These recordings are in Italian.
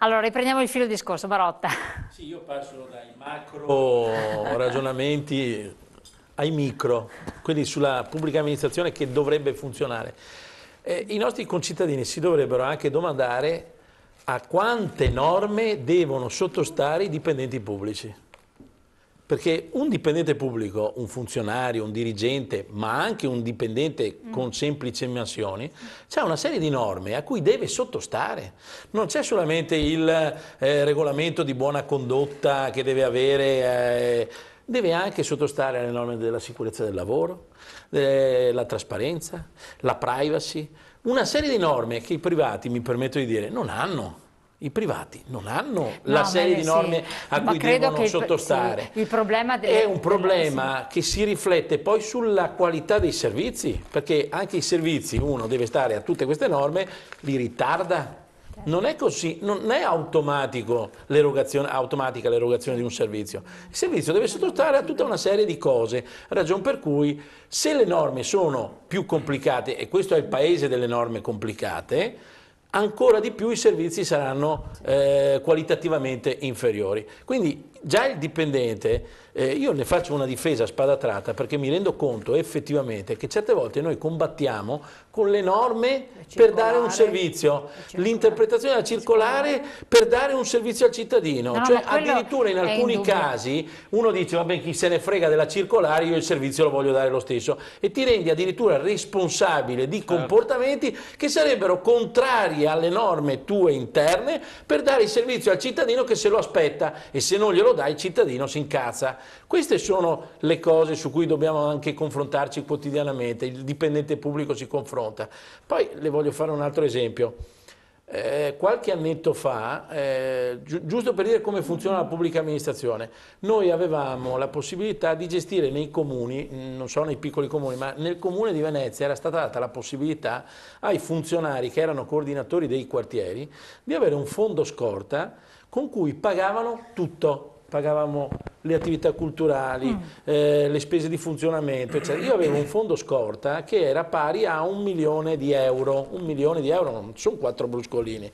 Allora, riprendiamo il filo discorso, Marotta. Sì, io passo dai macro ragionamenti ai micro, quindi sulla pubblica amministrazione che dovrebbe funzionare. I nostri concittadini si dovrebbero anche domandare a quante norme devono sottostare i dipendenti pubblici. Perché un dipendente pubblico, un funzionario, un dirigente, ma anche un dipendente con semplici mansioni, c'è una serie di norme a cui deve sottostare. Non c'è solamente il regolamento di buona condotta che deve avere, deve anche sottostare alle norme della sicurezza del lavoro, la trasparenza, la privacy, una serie di norme che i privati, mi permetto di dire, non hanno. I privati non hanno la serie di norme a cui devono sottostare. Sì, il problema è un problema che si riflette poi sulla qualità dei servizi, perché anche i servizi, uno deve stare a tutte queste norme, li ritarda. Non è così, non è automatica l'erogazione di un servizio. Il servizio deve sottostare a tutta una serie di cose, ragion per cui se le norme sono più complicate, e questo è il paese delle norme complicate, ancora di più i servizi saranno qualitativamente inferiori. Quindi già il dipendente, io ne faccio una difesa a spada tratta perché mi rendo conto effettivamente che certe volte noi combattiamo con le norme per dare un servizio, l'interpretazione della circolare per dare un servizio al cittadino, cioè addirittura in alcuni casi uno dice vabbè chi se ne frega della circolare, io il servizio lo voglio dare lo stesso e ti rendi addirittura responsabile di comportamenti che sarebbero contrari alle norme tue interne per dare il servizio al cittadino che se lo aspetta e se non glielo dai il cittadino si incazza. Queste sono le cose su cui dobbiamo anche confrontarci quotidianamente, il dipendente pubblico si confronta. Poi le voglio fare un altro esempio. Qualche annetto fa, giusto per dire come funziona la pubblica amministrazione, noi avevamo la possibilità di gestire nei comuni, non so nei piccoli comuni, ma nel comune di Venezia era stata data la possibilità ai funzionari che erano coordinatori dei quartieri di avere un fondo scorta con cui pagavano tutto. Pagavamo le attività culturali, le spese di funzionamento, eccetera. Io avevo un fondo scorta che era pari a 1 milione di euro. 1 milione di euro non sono 4 bruscolini.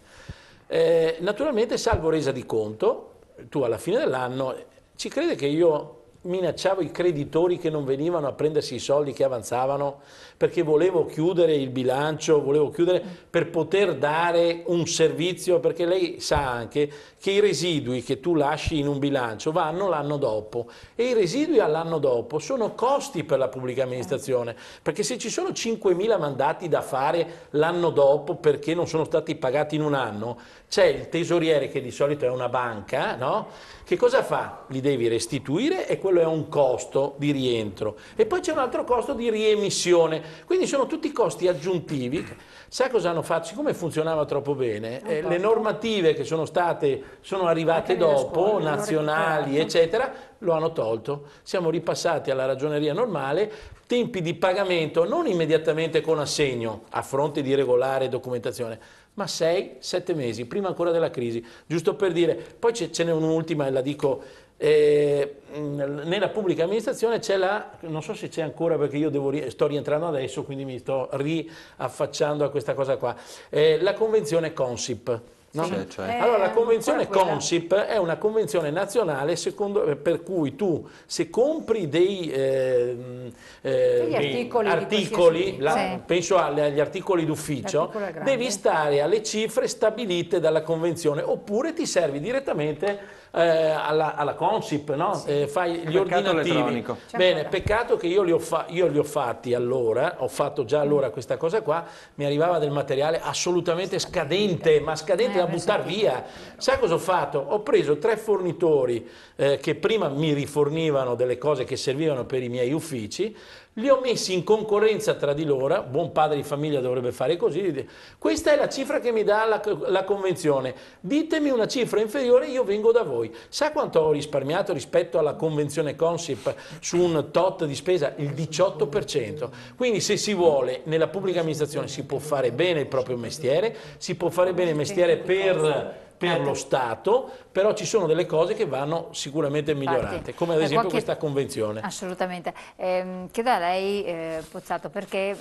Naturalmente, salvo resa di conto, tu alla fine dell'anno, ci crede che io minacciavo i creditori che non venivano a prendersi i soldi che avanzavano perché volevo chiudere il bilancio, volevo chiudere per poter dare un servizio, perché lei sa anche che i residui che tu lasci in un bilancio vanno l'anno dopo e i residui all'anno dopo sono costi per la pubblica amministrazione, perché se ci sono 5.000 mandati da fare l'anno dopo perché non sono stati pagati in un anno, c'è il tesoriere che di solito è una banca, no? Che cosa fa? Li devi restituire e quello è un costo di rientro. E poi c'è un altro costo di riemissione. Quindi sono tutti costi aggiuntivi. Sa cosa hanno fatto? Siccome funzionava troppo bene, le normative che sono arrivate dopo, nazionali, eccetera, lo hanno tolto. Siamo ripassati alla ragioneria normale, tempi di pagamento non immediatamente con assegno, a fronte di regolare documentazione, ma 6-7 mesi, prima ancora della crisi, giusto per dire. Poi ce n'è un'ultima e la dico, nella pubblica amministrazione c'è non so se c'è ancora perché io sto rientrando adesso, quindi mi sto riaffacciando a questa cosa qua, la convenzione Consip. No? Allora la convenzione Consip è una convenzione nazionale per cui tu se compri degli articoli penso agli articoli d'ufficio, devi stare alle cifre stabilite dalla convenzione oppure ti servi direttamente alla Consip, no? Fai gli ordinativi. Bene, peccato che io li ho fatti allora, ho fatto già allora questa cosa qua, mi arrivava del materiale assolutamente scadente, ma scadente da buttare via. Sa cosa ho fatto? Ho preso 3 fornitori che prima mi rifornivano delle cose che servivano per i miei uffici, li ho messi in concorrenza tra di loro, buon padre di famiglia dovrebbe fare così, questa è la cifra che mi dà la convenzione, ditemi una cifra inferiore io vengo da voi. Sa quanto ho risparmiato rispetto alla convenzione Consip su un tot di spesa? Il 18%. Quindi se si vuole nella pubblica amministrazione si può fare bene il proprio mestiere, si può fare bene il mestiere per per lo Stato, però ci sono delle cose che vanno sicuramente migliorate, Infatti, come ad esempio qualche... questa convenzione. Assolutamente. Chiedo a lei, Pozzato, perché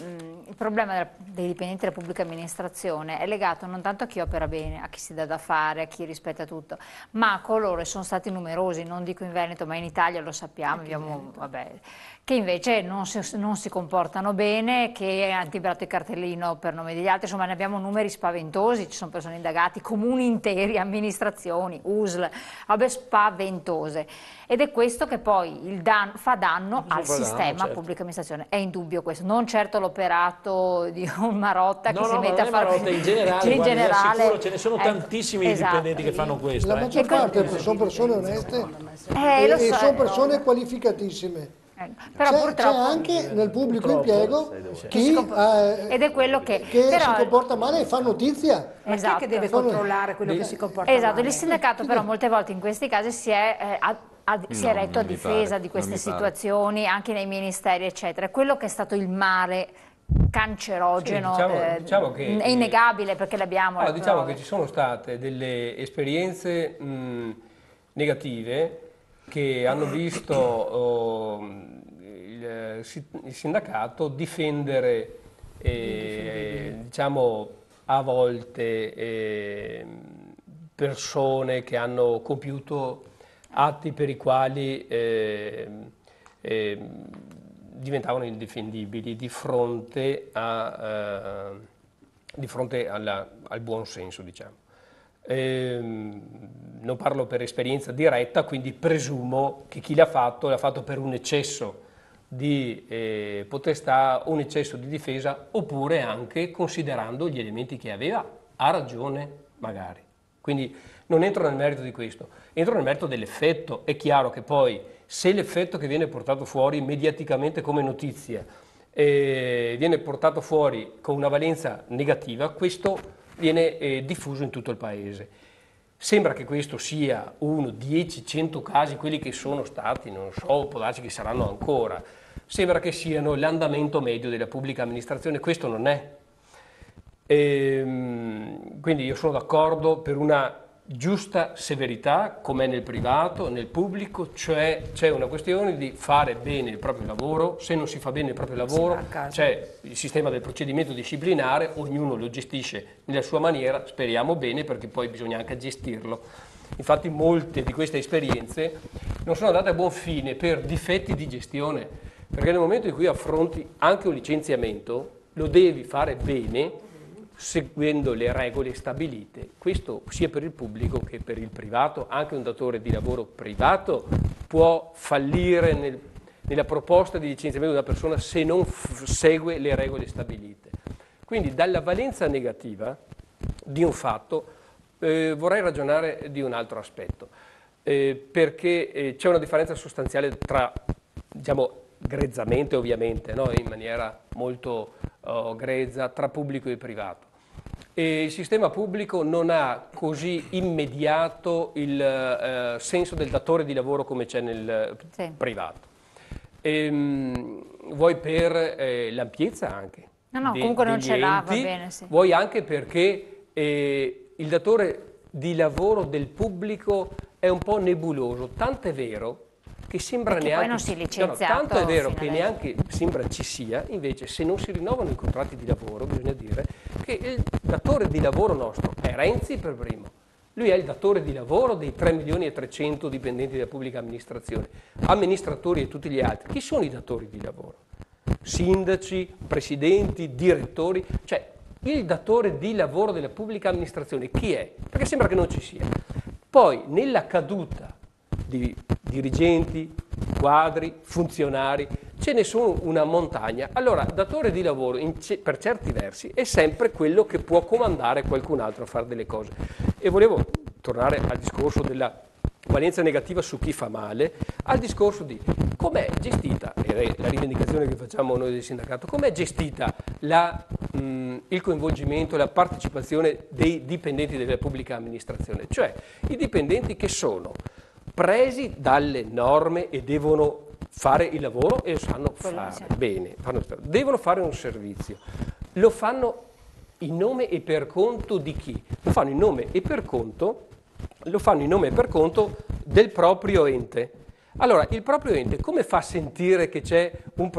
il problema dei dipendenti della pubblica amministrazione è legato non tanto a chi opera bene, a chi si dà da fare, a chi rispetta tutto, ma a coloro, e sono stati numerosi, non dico in Veneto, ma in Italia lo sappiamo, abbiamo, vabbè, che invece non si comportano bene, che hanno tibrato il cartellino per nome degli altri, insomma ne abbiamo numeri spaventosi, ci sono persone indagate, comuni interi, amministrazioni, USL, robe spaventose. Ed è questo che poi fa danno al sistema pubblica amministrazione, è indubbio questo, non certo l'operato di un Marotta che si mette a fare... Marotta, in generale, in generale assicuro, ce ne sono tantissimi dipendenti che fanno questo. La maggior parte sono persone oneste e sono persone qualificatissime. Però c'è anche nel pubblico impiego chi ed è quello che si comporta male e fa notizia. Ma chi è che deve controllare quello che si comporta male? Esatto, il sindacato però molte volte in questi casi si è retto a difesa di queste situazioni, anche nei ministeri eccetera. Quello che è stato il male cancerogeno, diciamo che, è innegabile perché l'abbiamo. No, diciamo che ci sono state delle esperienze negative che hanno visto il sindacato difendere, diciamo, a volte persone che hanno compiuto atti per i quali diventavano indifendibili di fronte al buon senso, diciamo. Non parlo per esperienza diretta, quindi presumo che chi l'ha fatto per un eccesso di potestà, un eccesso di difesa, oppure anche considerando gli elementi che aveva. Ha ragione, magari. Quindi non entro nel merito di questo, entro nel merito dell'effetto. È chiaro che poi, se l'effetto che viene portato fuori mediaticamente come notizia viene portato fuori con una valenza negativa, questo viene diffuso in tutto il paese. Sembra che questo sia 1, 10, 100 casi, quelli che sono stati, non so, può darsi che saranno ancora. Sembra che siano l'andamento medio della pubblica amministrazione, questo non è. Quindi io sono d'accordo per una giusta severità, come nel privato, nel pubblico, cioè c'è una questione di fare bene il proprio lavoro. Se non si fa bene il proprio lavoro c'è il sistema del procedimento disciplinare, ognuno lo gestisce nella sua maniera, speriamo bene, perché poi bisogna anche gestirlo. Infatti molte di queste esperienze non sono andate a buon fine per difetti di gestione, perché nel momento in cui affronti anche un licenziamento lo devi fare bene, seguendo le regole stabilite, questo sia per il pubblico che per il privato. Anche un datore di lavoro privato può fallire nella proposta di licenziamento di una persona se non segue le regole stabilite. Quindi dalla valenza negativa di un fatto vorrei ragionare di un altro aspetto, perché c'è una differenza sostanziale tra, diciamo, grezzamente ovviamente, no? In maniera molto grezza, tra pubblico e privato. E il sistema pubblico non ha così immediato il senso del datore di lavoro come c'è nel privato. Vuoi per l'ampiezza anche. No, comunque non ce l'ha, va bene, sì. Vuoi anche perché il datore di lavoro del pubblico è un po' nebuloso, tanto è vero che sembra perché neanche... poi non si licenzia. Tanto è vero che neanche sembra ci sia, invece se non si rinnovano i contratti di lavoro bisogna dire che il datore di lavoro nostro è Renzi per primo. Lui è il datore di lavoro dei 3.300.000 dipendenti della pubblica amministrazione, amministratori e tutti gli altri. Chi sono i datori di lavoro? Sindaci, presidenti, direttori, cioè il datore di lavoro della pubblica amministrazione chi è? Perché sembra che non ci sia. Poi nella caduta di dirigenti, quadri, funzionari, ce ne sono una montagna. Allora, datore di lavoro per certi versi è sempre quello che può comandare qualcun altro a fare delle cose. E volevo tornare al discorso della valenza negativa su chi fa male, al discorso di com'è gestita, ed è la rivendicazione che facciamo noi del sindacato, com'è gestita il coinvolgimento, la partecipazione dei dipendenti della pubblica amministrazione, cioè i dipendenti che sono presi dalle norme e devono fare il lavoro e lo sanno fare bene, devono fare un servizio, lo fanno in nome e per conto di chi? Lo fanno in nome e per conto lo fanno in nome e per conto del proprio ente. Allora, il proprio ente come fa a sentire che c'è un...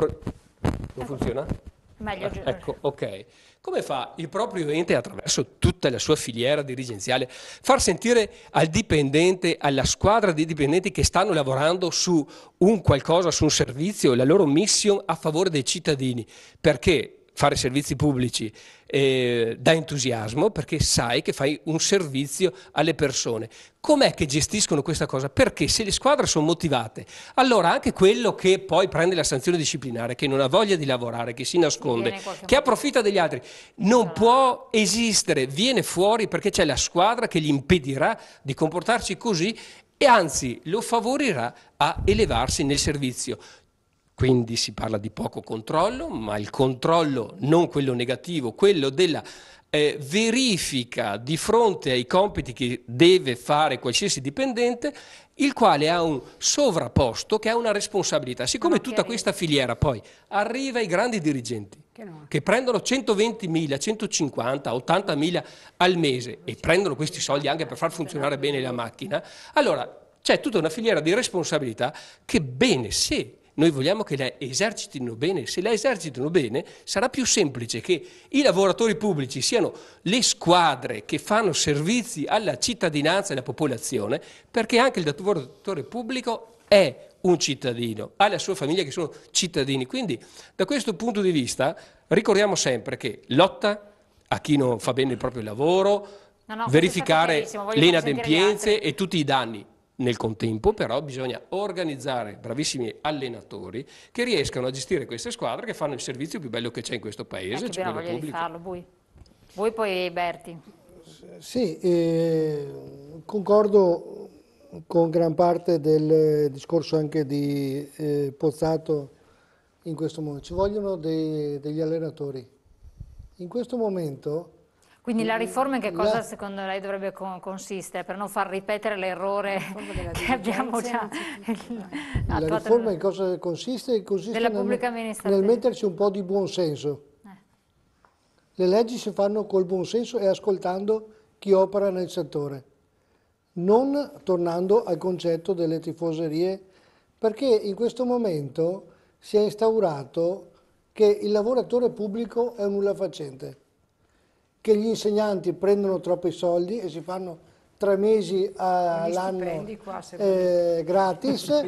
Non funziona? Meglio. Ecco, ok. Come fa il proprio ente, attraverso tutta la sua filiera dirigenziale, far sentire al dipendente, alla squadra di dipendenti che stanno lavorando su un qualcosa, su un servizio, la loro mission a favore dei cittadini? Perché fare servizi pubblici dà entusiasmo, perché sai che fai un servizio alle persone. Com'è che gestiscono questa cosa? Perché se le squadre sono motivate, allora anche quello che poi prende la sanzione disciplinare, che non ha voglia di lavorare, che si nasconde, che approfitta degli altri, non può esistere, viene fuori perché c'è la squadra che gli impedirà di comportarsi così e anzi lo favorirà a elevarsi nel servizio. Quindi si parla di poco controllo, ma il controllo non quello negativo, quello della verifica di fronte ai compiti che deve fare qualsiasi dipendente, il quale ha un sovrapposto che ha una responsabilità. Siccome tutta questa filiera poi arriva ai grandi dirigenti che prendono 120.000, 150, 80.000 al mese e prendono questi soldi anche per far funzionare bene la macchina, allora c'è tutta una filiera di responsabilità che bene, se noi vogliamo che la esercitino bene, se la esercitano bene sarà più semplice che i lavoratori pubblici siano le squadre che fanno servizi alla cittadinanza e alla popolazione, perché anche il lavoratore pubblico è un cittadino, ha la sua famiglia che sono cittadini. Quindi da questo punto di vista ricordiamo sempre che lotta a chi non fa bene il proprio lavoro, verificare le inadempienze e tutti i danni. Nel contempo però bisogna organizzare bravissimi allenatori che riescano a gestire queste squadre che fanno il servizio più bello che c'è in questo paese. Chi voglia pubblico di farlo, voi poi Berti. Sì, concordo con gran parte del discorso anche di Pozzato in questo momento. Ci vogliono degli allenatori. In questo momento... Quindi la riforma in che cosa secondo lei dovrebbe consistere per non far ripetere l'errore che abbiamo già attuato? La riforma in cosa consiste? Consiste nel metterci un po' di buonsenso. Le leggi si fanno col buonsenso e ascoltando chi opera nel settore, non tornando al concetto delle tifoserie, perché in questo momento si è instaurato che il lavoratore pubblico è un nullafacente, che gli insegnanti prendono troppi soldi e si fanno 3 mesi all'anno gratis,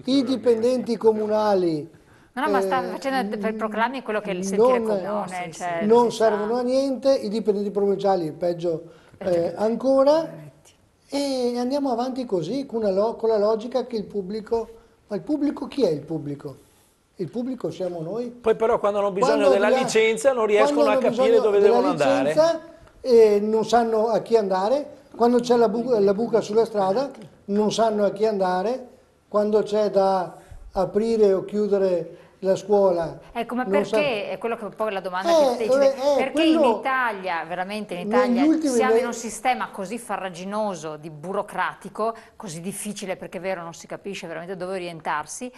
i dipendenti comunali ma sta facendo per proclami quello che è il sentire comune. Non servono a niente, i dipendenti provinciali peggio ancora, e andiamo avanti così con la logica che il pubblico, ma il pubblico chi è il pubblico? Il pubblico siamo noi. Poi però quando hanno bisogno della licenza non riescono a capire dove devono andare. Non sanno a chi andare, quando c'è la buca sulla strada non sanno a chi andare, quando c'è da aprire o chiudere la scuola. Ecco, ma perché, è quello che poi la domanda che decide, perché in Italia, veramente in Italia, siamo in un sistema così farraginoso, burocratico, così difficile perché è vero non si capisce veramente dove orientarsi,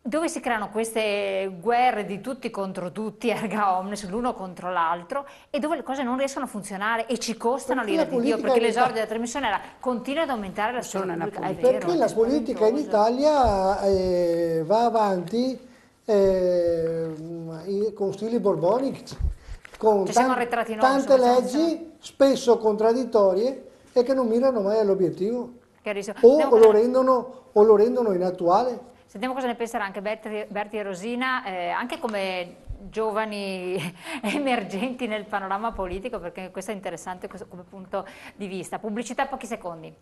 dove si creano queste guerre di tutti contro tutti, erga omnes, l'uno contro l'altro, e dove le cose non riescono a funzionare e ci costano l'ira di Dio, perché l'esordio della trasmissione era continua ad aumentare la spesa pubblica. È vero, perché la politica in Italia va avanti con stili borbonici, con tante leggi spesso contraddittorie e che non mirano mai all'obiettivo o lo rendono inattuale. Sentiamo cosa ne penserà anche Berti e Rosina, anche come giovani emergenti nel panorama politico, perché questo è interessante come punto di vista. Pubblicità, pochi secondi.